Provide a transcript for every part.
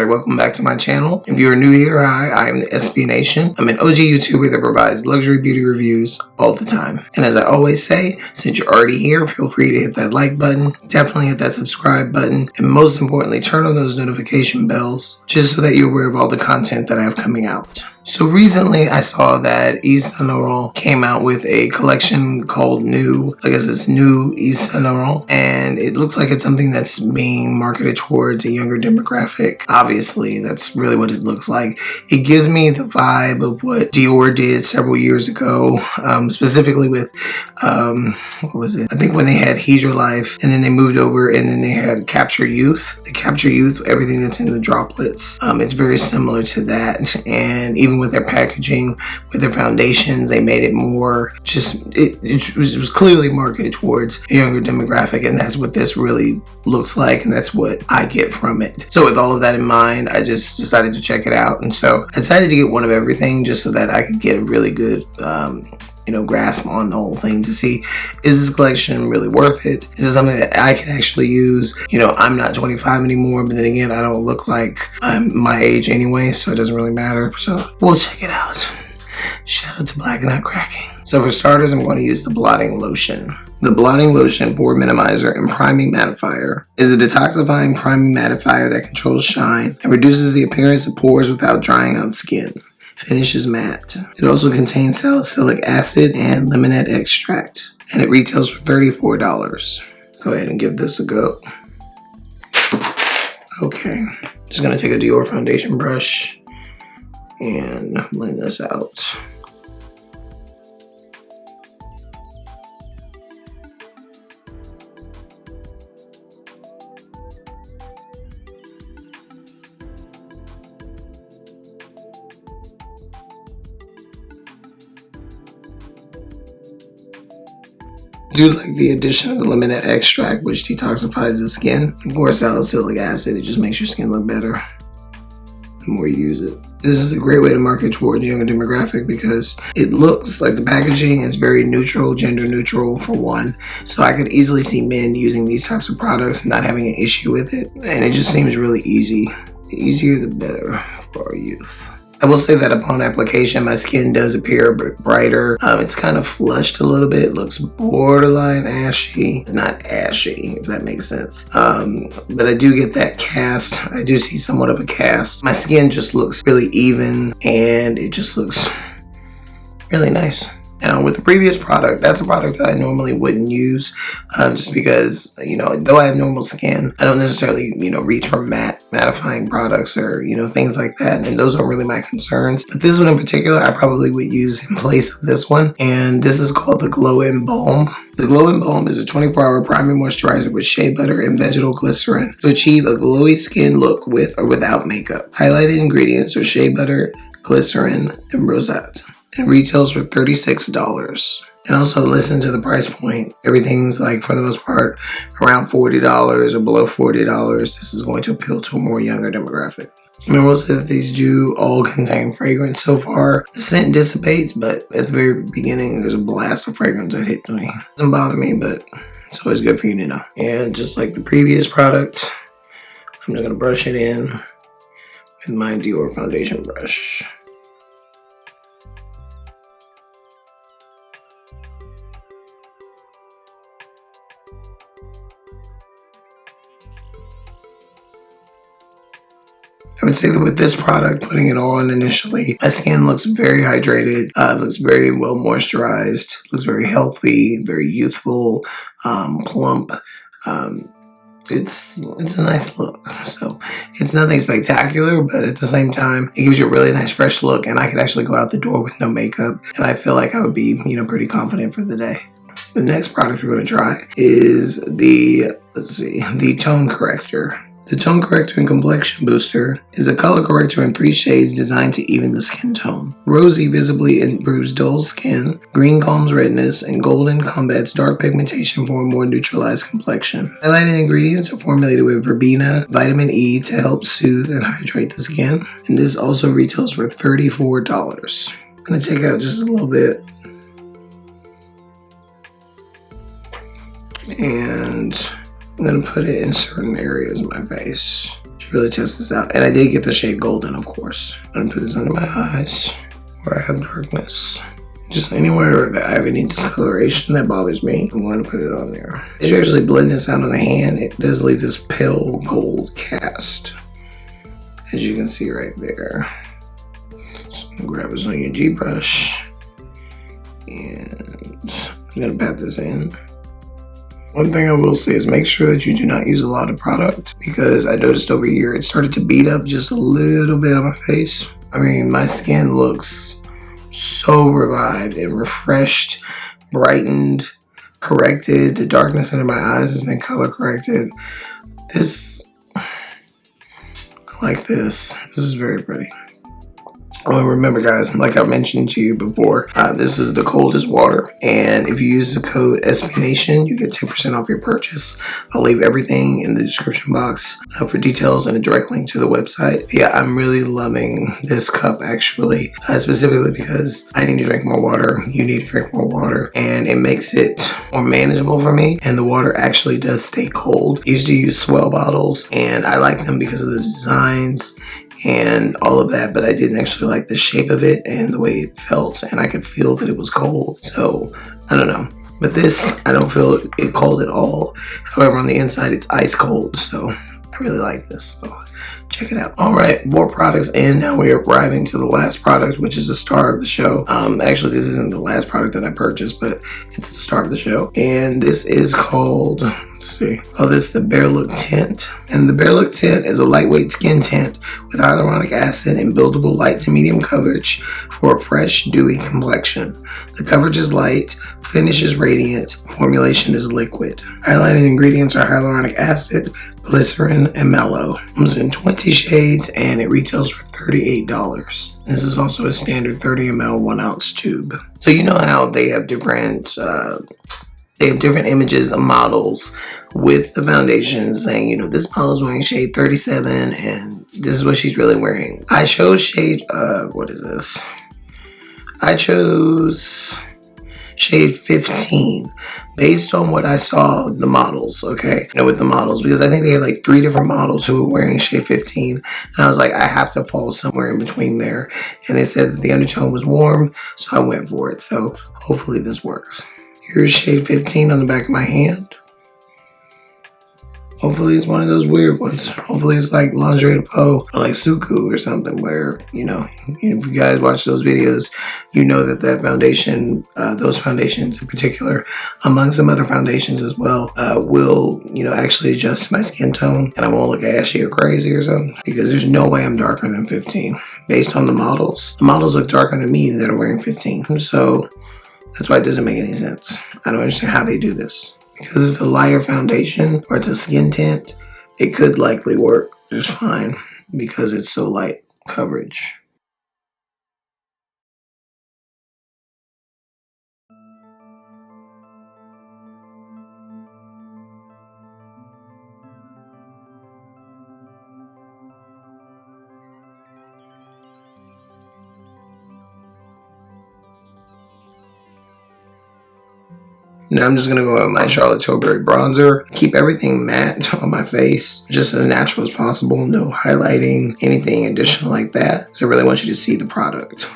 everybody, welcome back to my channel. If you're new here, hi, I am the ThesPNation. I'm an OG YouTuber that provides luxury beauty reviews all the time. And as I always say, since you're already here, feel free to hit that like button, definitely hit that subscribe button, and most importantly, turn on those notification bells just so that you're aware of all the content that I have coming out. So recently I saw that Yves Saint Laurent came out with a collection called New. I guess it's New Yves Saint Laurent, and it looks like it's something that's being marketed towards a younger demographic. Obviously, that's really what it looks like. It gives me the vibe of what Dior did several years ago, specifically with, what was it? I think when they had Heed Your Life, and then they moved over and then they had Capture Youth. The Capture Youth, everything that's in the droplets. It's very similar to that, and even with their packaging, with their foundations, they made it more just, it was clearly marketed towards a younger demographic, and that's what this really looks like, and that's what I get from it. So with all of that in mind, I just decided to check it out, and so I decided to get one of everything just so that I could get a really good grasp on the whole thing to see, is this collection really worth it? Is this something that I can actually use? I'm not 25 anymore, but then again, I don't look like I'm my age anyway, so it doesn't really matter. So we'll check it out. Shout out to Black and Not Cracking. So for starters, I'm going to use the blotting lotion. The blotting lotion pore minimizer and priming mattifier is a detoxifying priming mattifier that controls shine and reduces the appearance of pores without drying out skin. Finish is matte. It also contains salicylic acid and lemonette extract, and it retails for $34. Go ahead and give this a go. Okay, just gonna take a Dior foundation brush and blend this out. I do like the addition of the lemonette extract, which detoxifies the skin. Of course, salicylic acid, it just makes your skin look better the more you use it. This is a great way to market towards a younger demographic because it looks like the packaging is very neutral, gender neutral for one. So I could easily see men using these types of products and not having an issue with it. And it just seems really easy. The easier, the better for our youth. I will say that upon application, my skin does appear a bit brighter. It's kind of flushed a little bit. It looks borderline ashy. Not ashy, if that makes sense. But I do get that cast. I do see somewhat of a cast. My skin just looks really even, and it just looks really nice. Now, with the previous product, that's a product that I normally wouldn't use just because, though I have normal skin, I don't necessarily, reach for mattifying products or, things like that. And those are really my concerns. But this one in particular, I probably would use in place of this one. And this is called the Glow In Balm. The Glow In Balm is a 24-hour primary moisturizer with shea butter and vegetal glycerin to achieve a glowy skin look with or without makeup. Highlighted ingredients are shea butter, glycerin, and rosette. It retails for $36. And also listen to the price point. Everything's like, for the most part, around $40 or below $40. This is going to appeal to a more younger demographic. I will say that these do all contain fragrance so far. The scent dissipates, but at the very beginning, there's a blast of fragrance that hit me. It doesn't bother me, but it's always good for you to know. And just like the previous product, I'm just gonna brush it in with my Dior foundation brush. I would say that with this product, putting it on initially, my skin looks very hydrated, looks very well moisturized, looks very healthy, very youthful, plump. It's a nice look. So it's nothing spectacular, but at the same time, it gives you a really nice fresh look, and I could actually go out the door with no makeup, and I feel like I would be, pretty confident for the day. The next product we're going to try is the Tone Corrector. The Tone Corrector and Complexion Booster is a color corrector in 3 shades designed to even the skin tone. Rosy visibly improves dull skin, green calms redness, and golden combats dark pigmentation for a more neutralized complexion. Highlighted ingredients are formulated with verbena, vitamin E to help soothe and hydrate the skin, and this also retails for $34. I'm going to take out just a little bit. And I'm going to put it in certain areas of my face. really test this out. And I did get the shade Golden, of course. I'm gonna put this under my eyes where I have darkness. Just anywhere that I have any discoloration that bothers me, I'm going to put it on there. As you actually blend this out on the hand, it does leave this pale gold cast, as you can see right there. So I'm gonna grab this on your G brush, and I'm gonna pat this in. One thing I will say is make sure that you do not use a lot of product, because I noticed over here it started to beat up just a little bit on my face. I mean, my skin looks so revived and refreshed, brightened, corrected. The darkness under my eyes has been color corrected. This, I like this. This is very pretty. Oh, remember guys, like I mentioned to you before, this is the Coldest Water, and if you use the code ThesPNation, you get 10% off your purchase. I'll leave everything in the description box for details and a direct link to the website. Yeah, I'm really loving this cup actually, specifically because I need to drink more water, you need to drink more water, and it makes it more manageable for me, and the water actually does stay cold. I used to use Swell bottles, and I like them because of the designs and all of that, but I didn't actually like the shape of it and the way it felt, and I could feel that it was cold. So I don't know, but this, I don't feel it cold at all. However, on the inside it's ice cold, so I really like this. So check it out. All right, more products in. Now we are arriving to the last product, which is the star of the show. Actually, this isn't the last product that I purchased, but it's the star of the show, and this is called, let's see. Oh, this is the Bare Look Tint. And the Bare Look Tint is a lightweight skin tint with hyaluronic acid and buildable light to medium coverage for a fresh, dewy complexion. The coverage is light, finish is radiant, formulation is liquid. Highlighting ingredients are hyaluronic acid, glycerin, and mallow. It comes in 20 shades and it retails for $38. This is also a standard 30 ml 1 ounce tube. So you know how they have different images of models with the foundation saying, you know, this model is wearing shade 37 and this is what she's really wearing. I chose shade, what is this? I chose shade 15 based on what I saw the models, okay? You know, with the models, because I think they had like 3 different models who were wearing shade 15, and I was like, I have to fall somewhere in between there. And they said that the undertone was warm, so I went for it. So hopefully this works. Here's shade 15 on the back of my hand. Hopefully it's one of those weird ones. Hopefully it's like Lingerie de Peau or like Suku or something where, you know, if you guys watch those videos, you know that that foundation, those foundations in particular, among some other foundations as well, will, you know, actually adjust my skin tone and I won't look ashy or crazy or something, because there's no way I'm darker than 15 based on the models. The models look darker than me that are wearing 15. So that's why it doesn't make any sense. I don't understand how they do this. Because it's a lighter foundation or it's a skin tint, it could likely work just fine because it's so light coverage. Now I'm just going to go with my Charlotte Tilbury bronzer. Keep everything matte on my face, just as natural as possible. No highlighting, anything additional like that. So I really want you to see the product.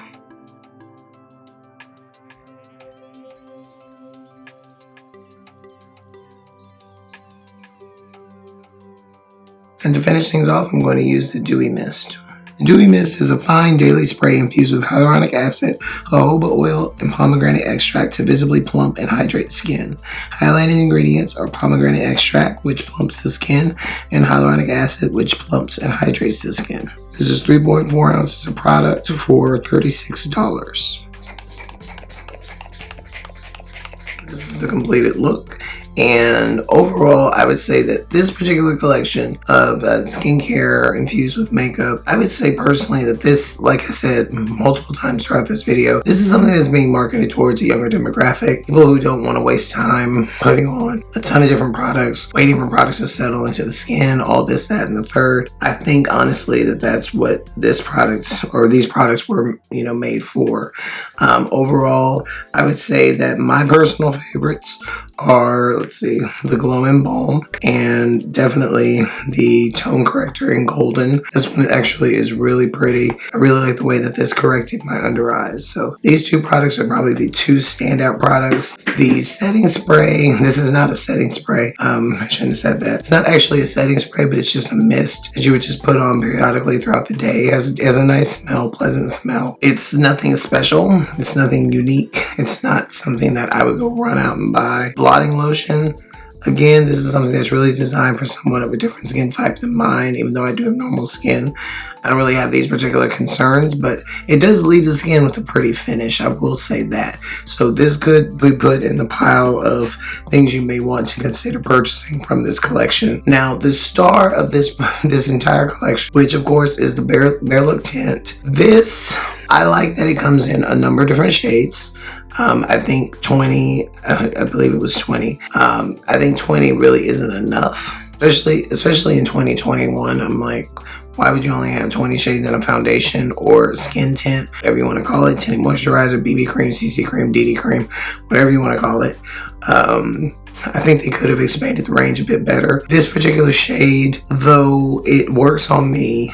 And to finish things off, I'm going to use the Dewy Mist. The Dewy Mist is a fine daily spray infused with hyaluronic acid, jojoba oil, and pomegranate extract to visibly plump and hydrate skin. Highlighting ingredients are pomegranate extract, which plumps the skin, and hyaluronic acid, which plumps and hydrates the skin. This is 3.4 ounces of product for $36. This is the completed look. And overall, I would say that this particular collection of skincare infused with makeup, I would say personally that this, like I said multiple times throughout this video, this is something that's being marketed towards a younger demographic. People who don't want to waste time putting on a ton of different products, waiting for products to settle into the skin, all this, that, and the third. I think honestly that that's what this product or these products were, you know, made for. Overall, I would say that my personal favorites are let's see, the Glow-In Balm, and definitely the Tone Corrector in Golden. This one actually is really pretty. I really like the way that this corrected my under eyes. So these two products are probably the two standout products. The setting spray, this is not a setting spray. I shouldn't have said that. It's not actually a setting spray, but it's just a mist that you would just put on periodically throughout the day. It has a nice smell, pleasant smell. It's nothing special. It's nothing unique. It's not something that I would go run out and buy. Blotting lotion. Again, this is something that's really designed for someone of a different skin type than mine. Even though I do have normal skin, I don't really have these particular concerns, but it does leave the skin with a pretty finish. I will say that. So this could be put in the pile of things you may want to consider purchasing from this collection. Now, the star of this entire collection, which of course is the Bare Look Tint. This, I like that it comes in a number of different shades. I think 20, I believe it was 20. I think 20 really isn't enough, especially in 2021. I'm like, why would you only have 20 shades in a foundation or skin tint, whatever you want to call it, tinted moisturizer, BB cream, CC cream, DD cream, whatever you want to call it. I think they could have expanded the range a bit better. This particular shade, though it works on me,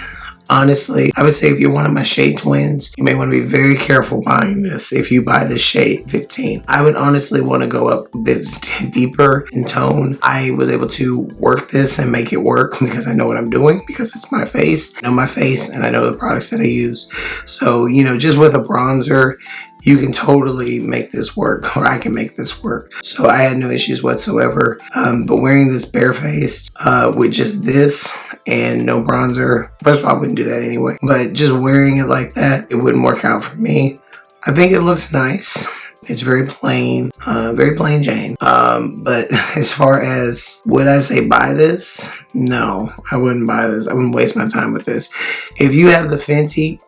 honestly, I would say if you're one of my shade twins, you may want to be very careful buying this. If you buy this shade 15, I would honestly want to go up a bit deeper in tone. I was able to work this and make it work because I know what I'm doing, because it's my face. I know my face and I know the products that I use. So, you know, just with a bronzer, you can totally make this work, or I can make this work. So I had no issues whatsoever. But wearing this barefaced with just this and no bronzer, first of all, I wouldn't do that anyway. But just wearing it like that, it wouldn't work out for me. I think it looks nice. It's very plain Jane. But as far as, would I say buy this? No, I wouldn't buy this. I wouldn't waste my time with this. If you have the Fenty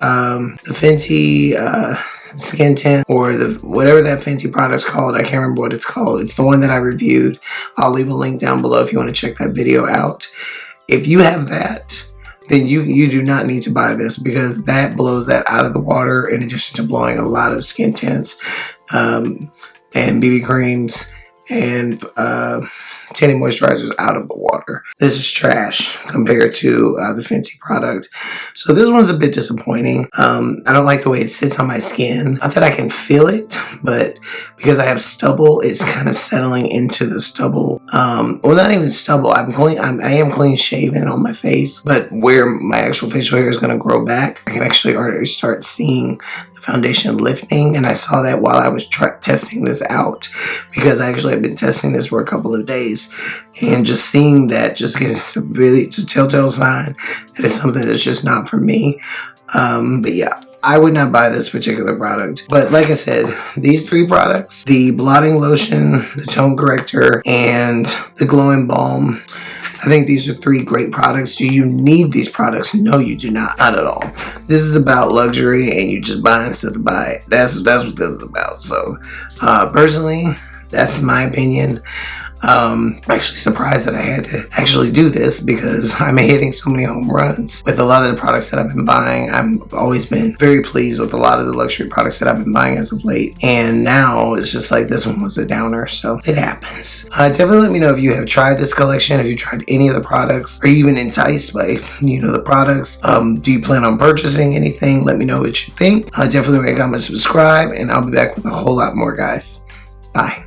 skin tint, or whatever that Fenty product's called, I can't remember what it's called. It's the one that I reviewed. I'll leave a link down below if you want to check that video out. If you have that, then you do not need to buy this, because that blows that out of the water, in addition to blowing a lot of skin tints and BB creams and tinted moisturizers out of the water. This is trash compared to the Fenty product. So this one's a bit disappointing. I don't like the way it sits on my skin. Not that I can feel it, but because I have stubble, it's kind of settling into the stubble. Well, not even stubble. I am clean shaven on my face, but where my actual facial hair is going to grow back, I can actually already start seeing the foundation lifting. And I saw that while I was testing this out, because I actually have been testing this for a couple of days. And just seeing that just gets it's a telltale sign that it's something that's just not for me. But yeah, I would not buy this particular product. But like I said, these three products, the blotting lotion, the tone corrector, and the Glow-In Balm, I think these are three great products. Do you need these products? No, you do not. Not at all. This is about luxury, and you just buy instead of buy. That's what this is about. So personally, that's my opinion. I'm actually surprised that I had to actually do this, because I'm hitting so many home runs with a lot of the products that I've been buying. I've always been very pleased with a lot of the luxury products that I've been buying as of late. And now it's just like this one was a downer, so it happens. Definitely let me know if you have tried this collection, if you tried any of the products, or even enticed by, you know, the products. Do you plan on purchasing anything? Let me know what you think. Definitely rate, comment, subscribe, and I'll be back with a whole lot more, guys. Bye.